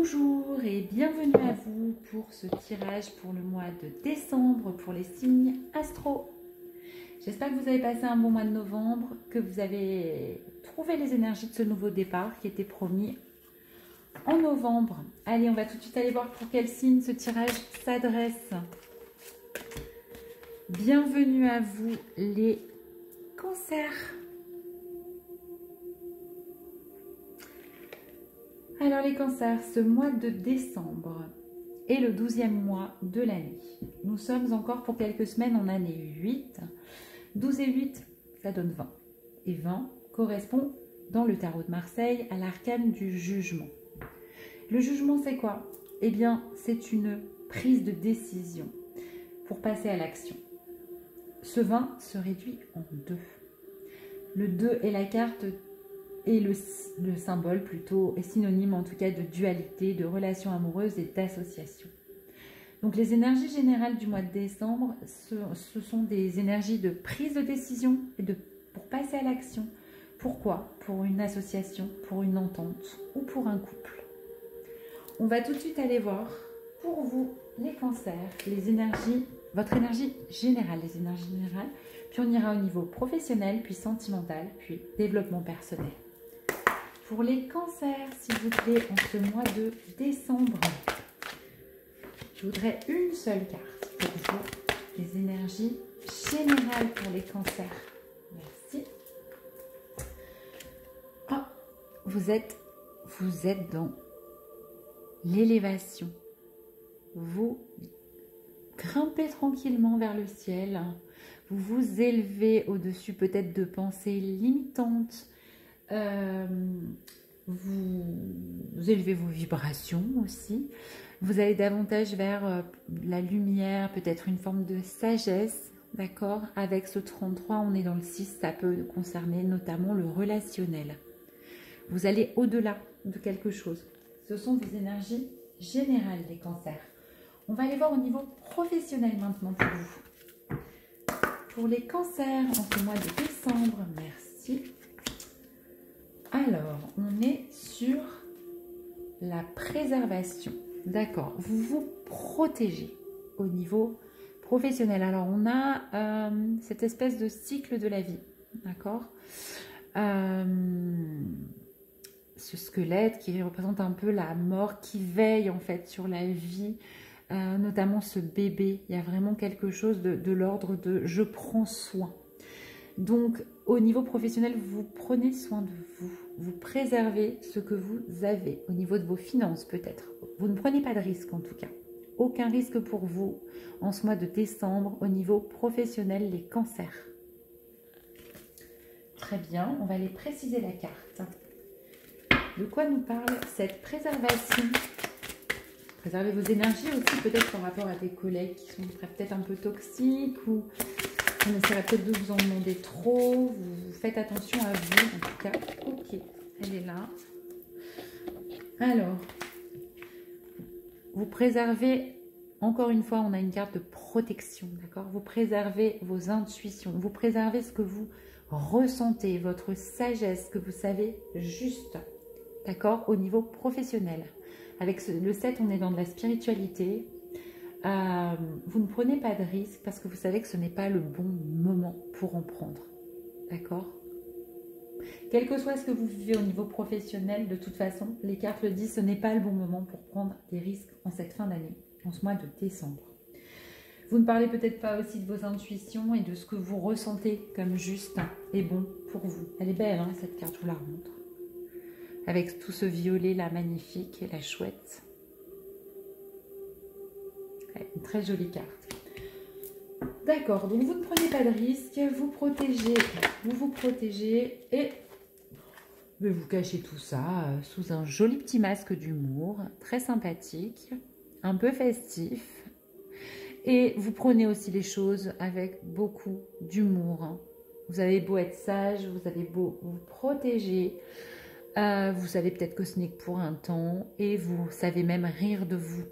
Bonjour et bienvenue à vous pour ce tirage pour le mois de décembre pour les signes astro. J'espère que vous avez passé un bon mois de novembre, que vous avez trouvé les énergies de ce nouveau départ qui était promis en novembre. Allez, on va tout de suite aller voir pour quel signe ce tirage s'adresse. Bienvenue à vous les cancers. Alors les cancers, ce mois de décembre est le 12e mois de l'année. Nous sommes encore pour quelques semaines en année 8. 12 et 8, ça donne 20. Et 20 correspond dans le tarot de Marseille à l'arcane du jugement. Le jugement, c'est quoi? Eh bien, c'est une prise de décision pour passer à l'action. Ce 20 se réduit en 2. Le 2 est la carte et le symbole plutôt est synonyme en tout cas de dualité, de relations amoureuses et d'association. Donc les énergies générales du mois de décembre, ce sont des énergies de prise de décision et pour passer à l'action. Pourquoi? Pour une association, pour une entente ou pour un couple. On va tout de suite aller voir pour vous les cancers, les énergies, votre énergie générale, les énergies générales, puis on ira au niveau professionnel, puis sentimental, puis développement personnel. Pour les cancers, s'il vous plaît, en ce mois de décembre, je voudrais une seule carte pour vous, les énergies générales pour les cancers. Merci. Oh, vous êtes dans l'élévation. Vous grimpez tranquillement vers le ciel. Vous vous élevez au-dessus peut-être de pensées limitantes. Vous élevez vos vibrations aussi. Vous allez davantage vers la lumière, peut-être une forme de sagesse, d'accord? Avec ce 33, on est dans le 6, ça peut concerner notamment le relationnel. Vous allez au-delà de quelque chose. Ce sont des énergies générales, les cancers. On va aller voir au niveau professionnel maintenant pour vous. Pour les cancers en ce mois de décembre, merci. Alors, on est sur la préservation. D'accord, vous vous protégez au niveau professionnel. Alors, on a cette espèce de cycle de la vie, d'accord? Ce squelette qui représente un peu la mort, qui veille en fait sur la vie, notamment ce bébé. Il y a vraiment quelque chose de l'ordre de « je prends soin ». Donc, au niveau professionnel, vous prenez soin de vous. Vous préservez ce que vous avez. Au niveau de vos finances, peut-être. Vous ne prenez pas de risque, en tout cas. Aucun risque pour vous en ce mois de décembre au niveau professionnel, les cancers. Très bien, on va aller préciser la carte. De quoi nous parle cette préservation? Préservez vos énergies aussi, peut-être par rapport à des collègues qui sont peut-être un peu toxiques ou... On essaiera peut-être de vous en demander trop. Vous faites attention à vous, en tout cas. Ok, elle est là. Alors, vous préservez, encore une fois, on a une carte de protection, d'accord? Vous préservez vos intuitions. Vous préservez ce que vous ressentez, votre sagesse, que vous savez juste, d'accord? Au niveau professionnel. Avec le 7, on est dans de la spiritualité. Vous ne prenez pas de risque parce que vous savez que ce n'est pas le bon moment pour en prendre. D'accord? Quel que soit ce que vous vivez au niveau professionnel, de toute façon, les cartes le disent, ce n'est pas le bon moment pour prendre des risques en cette fin d'année, en ce mois de décembre. Vous ne parlez peut-être pas aussi de vos intuitions et de ce que vous ressentez comme juste et bon pour vous. Elle est belle, hein, cette carte, je vous la remontre. Avec tout ce violet là, magnifique et la chouette. Une très jolie carte. D'accord, donc vous ne prenez pas de risque, vous vous protégez et vous cachez tout ça sous un joli petit masque d'humour, très sympathique, un peu festif. Et vous prenez aussi les choses avec beaucoup d'humour. Vous avez beau être sage, vous avez beau vous protéger, vous savez peut-être que ce n'est que pour un temps et vous savez même rire de vous.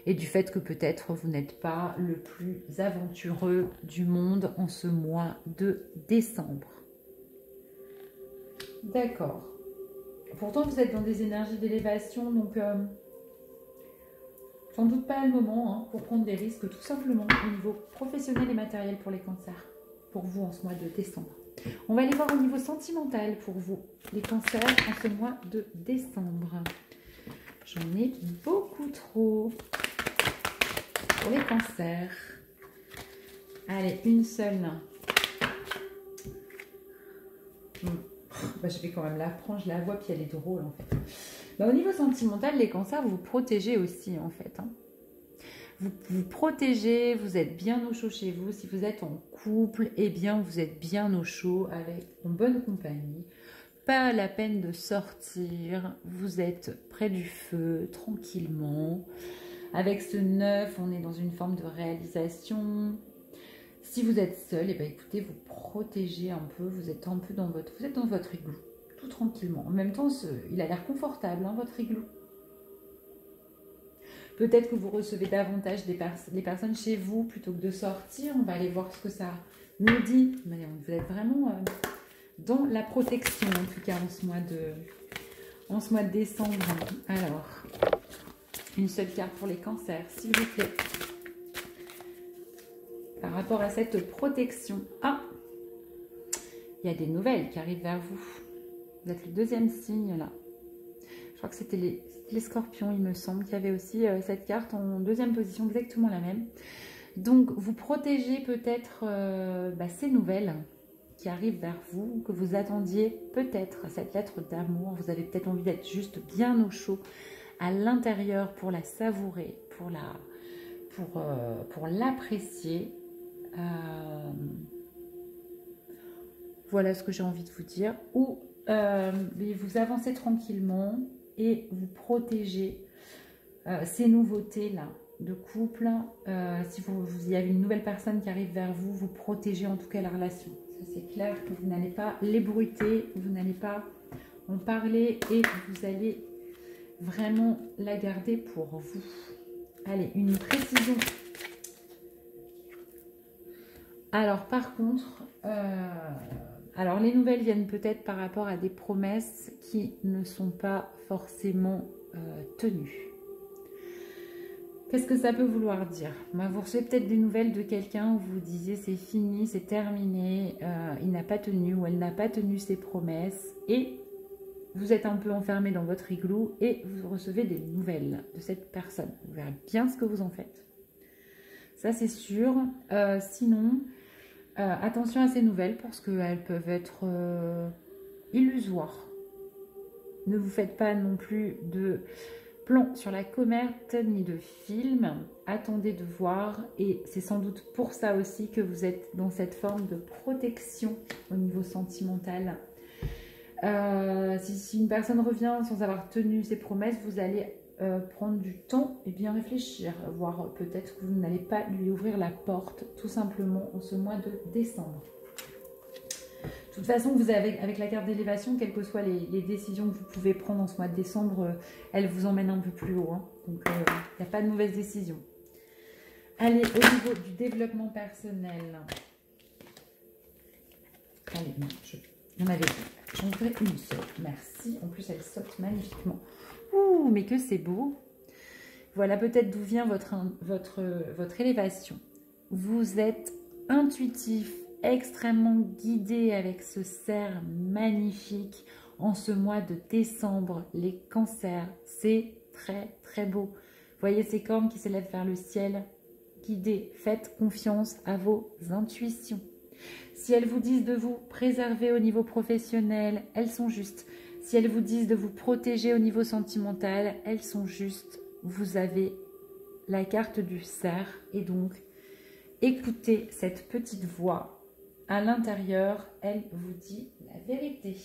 Et du fait que peut-être vous n'êtes pas le plus aventureux du monde en ce mois de décembre. D'accord. pourtant, vous êtes dans des énergies d'élévation, donc sans doute pas le moment hein, pour prendre des risques, tout simplement, au niveau professionnel et matériel pour les cancers, pour vous en ce mois de décembre. On va aller voir au niveau sentimental pour vous, les cancers, en ce mois de décembre. J'en ai beaucoup trop pour les cancers. Allez, une seule. Bah, je vais quand même la prendre, je la vois, puis elle est drôle en fait. Bah, au niveau sentimental, les cancers, vous vous protégez aussi en fait. Hein. Vous vous protégez, vous êtes bien au chaud chez vous. Si vous êtes en couple, eh bien vous êtes bien au chaud, en bonne compagnie. Pas la peine de sortir, vous êtes près du feu, tranquillement. Avec ce 9, on est dans une forme de réalisation. Si vous êtes seul, eh bien, écoutez, vous protégez un peu, vous êtes un peu dans votre igloo, tout tranquillement. En même temps, il a l'air confortable, hein, votre igloo. Peut-être que vous recevez davantage les personnes chez vous plutôt que de sortir. On va aller voir ce que ça nous dit. Mais vous êtes vraiment dans la protection, en tout cas, en ce mois de décembre. Alors, une seule carte pour les cancers, s'il vous plaît. Par rapport à cette protection. Ah, il y a des nouvelles qui arrivent vers vous. Vous êtes le deuxième signe, là. Je crois que c'était les scorpions, il me semble, qu'il y avait aussi cette carte en deuxième position, exactement la même. Donc, vous protégez peut-être ces nouvelles qui arrivent vers vous, que vous attendiez peut-être, cette lettre d'amour. Vous avez peut-être envie d'être juste bien au chaud à l'intérieur pour la savourer, pour l'apprécier. Voilà ce que j'ai envie de vous dire. Ou vous avancez tranquillement et vous protégez ces nouveautés-là de couple. Si il y a une nouvelle personne qui arrive vers vous, vous protégez en tout cas la relation. C'est clair que vous n'allez pas l'ébruiter, vous n'allez pas en parler et vous allez vraiment la garder pour vous. Allez, une précision. Alors par contre, alors les nouvelles viennent peut-être par rapport à des promesses qui ne sont pas forcément tenues. Qu'est-ce que ça peut vouloir dire? Vous recevez peut-être des nouvelles de quelqu'un où vous disiez c'est fini, c'est terminé, il n'a pas tenu ou elle n'a pas tenu ses promesses et vous êtes un peu enfermé dans votre igloo et vous recevez des nouvelles de cette personne. Vous verrez bien ce que vous en faites. Ça c'est sûr. Sinon, attention à ces nouvelles parce qu'elles peuvent être illusoires. Ne vous faites pas non plus de plan sur la comète ni de film. Attendez de voir et c'est sans doute pour ça aussi que vous êtes dans cette forme de protection au niveau sentimental. Si une personne revient sans avoir tenu ses promesses, vous allez prendre du temps et bien réfléchir, voire peut-être que vous n'allez pas lui ouvrir la porte tout simplement en ce mois de décembre. De toute façon, vous avez, avec la carte d'élévation, quelles que soient les décisions que vous pouvez prendre en ce mois de décembre, elles vous emmènent un peu plus haut. Hein. Donc, il n'y a pas de mauvaise décision. Allez, au niveau du développement personnel. Allez, non, il y en avait deux. J'en voudrais une seule. Merci. En plus, elle saute magnifiquement. Ouh, mais que c'est beau. Voilà peut-être d'où vient votre élévation. Vous êtes intuitif, extrêmement guidé avec ce cerf magnifique en ce mois de décembre. Les cancers, c'est très très beau. Voyez ces cornes qui s'élèvent vers le ciel. Guidez, faites confiance à vos intuitions. Si elles vous disent de vous préserver au niveau professionnel, elles sont justes. Si elles vous disent de vous protéger au niveau sentimental, elles sont justes. Vous avez la carte du cerf et donc écoutez cette petite voix. À l'intérieur, elle vous dit la vérité.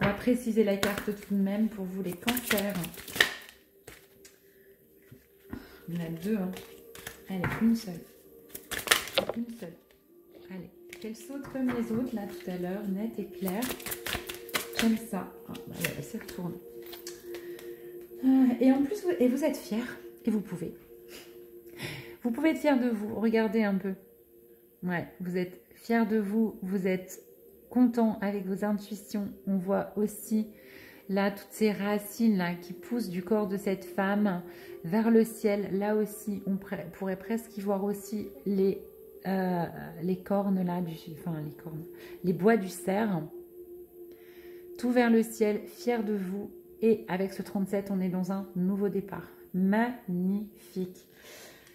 On va préciser la carte tout de même pour vous les cancers. Il y en a deux. Hein. Allez, une seule. Une seule. Allez, qu'elle saute comme les autres, là, tout à l'heure, nette et claire. J'aime ça. Ah, bah ouais, elle s'est retournée. Et en plus, vous êtes fiers. Et vous pouvez. Vous pouvez être fiers de vous. Regardez un peu. Ouais, vous êtes fiers de vous. Vous êtes content avec vos intuitions. On voit aussi Là, toutes ces racines là qui poussent du corps de cette femme vers le ciel. Là aussi, on pourrait presque y voir aussi les cornes là, les bois du cerf. Tout vers le ciel, fier de vous. Et avec ce 37, on est dans un nouveau départ. Magnifique.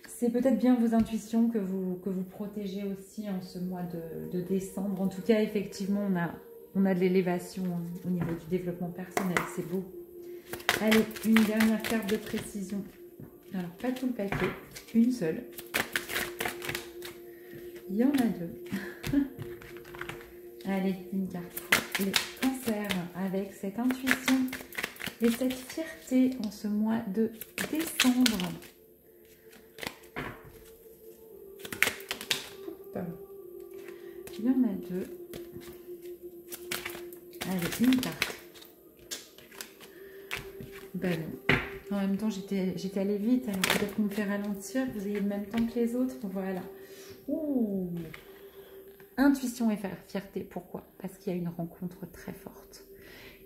C'est peut-être bien vos intuitions que vous protégez aussi en ce mois de décembre. En tout cas, effectivement, on a de l'élévation au niveau du développement personnel. C'est beau. Allez, une dernière carte de précision. Alors, pas tout le paquet, une seule. Il y en a deux. Allez, une carte. Les cancers avec cette intuition et cette fierté en ce mois de décembre. Il y en a deux. Allez, une carte. Ben non. En même temps, j'étais allée vite, alors peut-être qu'on me fait ralentir, que vous ayez le même temps que les autres. Voilà. Ouh. Intuition et fierté. Pourquoi? Parce qu'il y a une rencontre très forte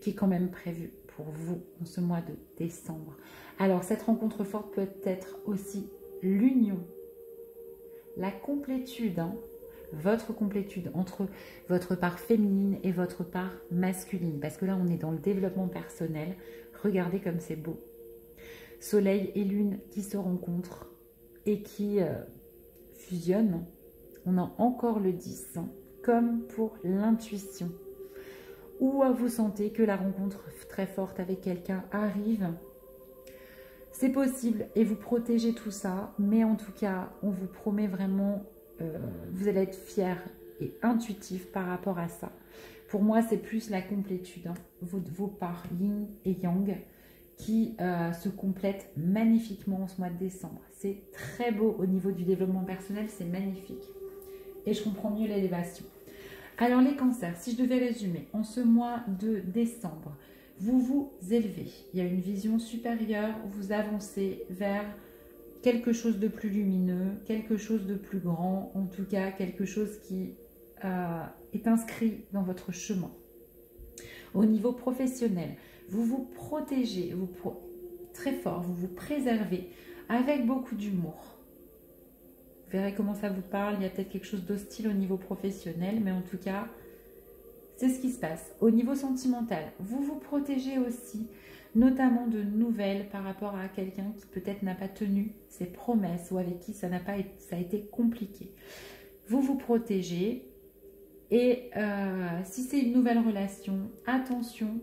qui est quand même prévue pour vous en ce mois de décembre. Alors, cette rencontre forte peut être aussi l'union, la complétude, votre complétude entre votre part féminine et votre part masculine. Parce que là, on est dans le développement personnel. Regardez comme c'est beau. Soleil et lune qui se rencontrent et qui fusionnent. On a encore le 10, comme pour l'intuition. Ou vous sentez que la rencontre très forte avec quelqu'un arrive. C'est possible et vous protégez tout ça. Mais en tout cas, on vous promet vraiment, vous allez être fiers et intuitif par rapport à ça. Pour moi, c'est plus la complétude, vos parts yin et yang qui se complètent magnifiquement en ce mois de décembre. C'est très beau au niveau du développement personnel, c'est magnifique. Et je comprends mieux l'élévation. Alors les cancers, si je devais résumer, en ce mois de décembre, vous vous élevez. Il y a une vision supérieure, vous avancez vers quelque chose de plus lumineux, quelque chose de plus grand, en tout cas quelque chose qui est inscrit dans votre chemin. Au niveau professionnel, vous vous protégez très fort, vous vous préservez avec beaucoup d'humour. Vous verrez comment ça vous parle, il y a peut-être quelque chose d'hostile au niveau professionnel, mais en tout cas, c'est ce qui se passe. Au niveau sentimental, vous vous protégez aussi, notamment de nouvelles par rapport à quelqu'un qui peut-être n'a pas tenu ses promesses ou avec qui ça a été compliqué. Vous vous protégez et si c'est une nouvelle relation, attention,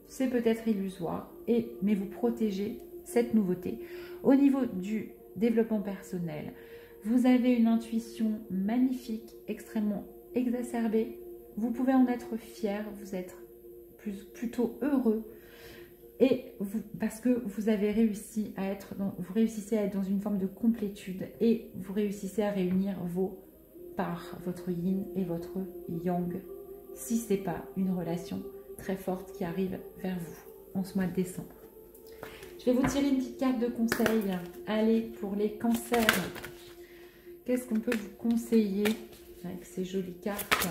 c'est peut-être illusoire, mais vous protégez cette nouveauté. Au niveau du développement personnel, vous avez une intuition magnifique, extrêmement exacerbée. Vous pouvez en être fier, vous êtes plutôt heureux. Et parce que vous avez réussi à être vous réussissez à être dans une forme de complétude et vous réussissez à réunir vos parts, votre yin et votre yang, si ce n'est pas une relation très forte qui arrive vers vous en ce mois de décembre. Je vais vous tirer une petite carte de conseil. Allez, pour les cancers. Qu'est-ce qu'on peut vous conseiller avec ces jolies cartes?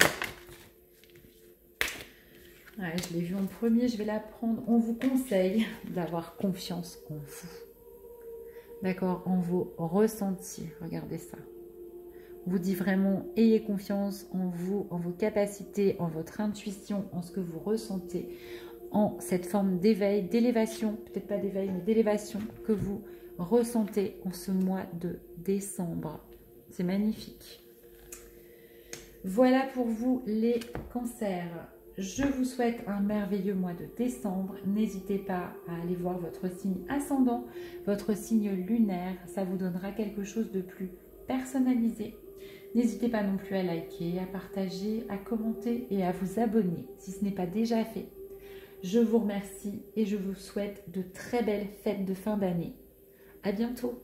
Ouais, je l'ai vu en premier, je vais la prendre. On vous conseille d'avoir confiance en vous. D'accord? En vos ressentis. Regardez ça. On vous dit vraiment, ayez confiance en vous, en vos capacités, en votre intuition, en ce que vous ressentez, en cette forme d'éveil, d'élévation, peut-être pas d'éveil, mais d'élévation que vous ressentez en ce mois de décembre. C'est magnifique. Voilà pour vous les cancers. Je vous souhaite un merveilleux mois de décembre. N'hésitez pas à aller voir votre signe ascendant, votre signe lunaire. Ça vous donnera quelque chose de plus personnalisé. N'hésitez pas non plus à liker, à partager, à commenter et à vous abonner si ce n'est pas déjà fait. Je vous remercie et je vous souhaite de très belles fêtes de fin d'année. À bientôt.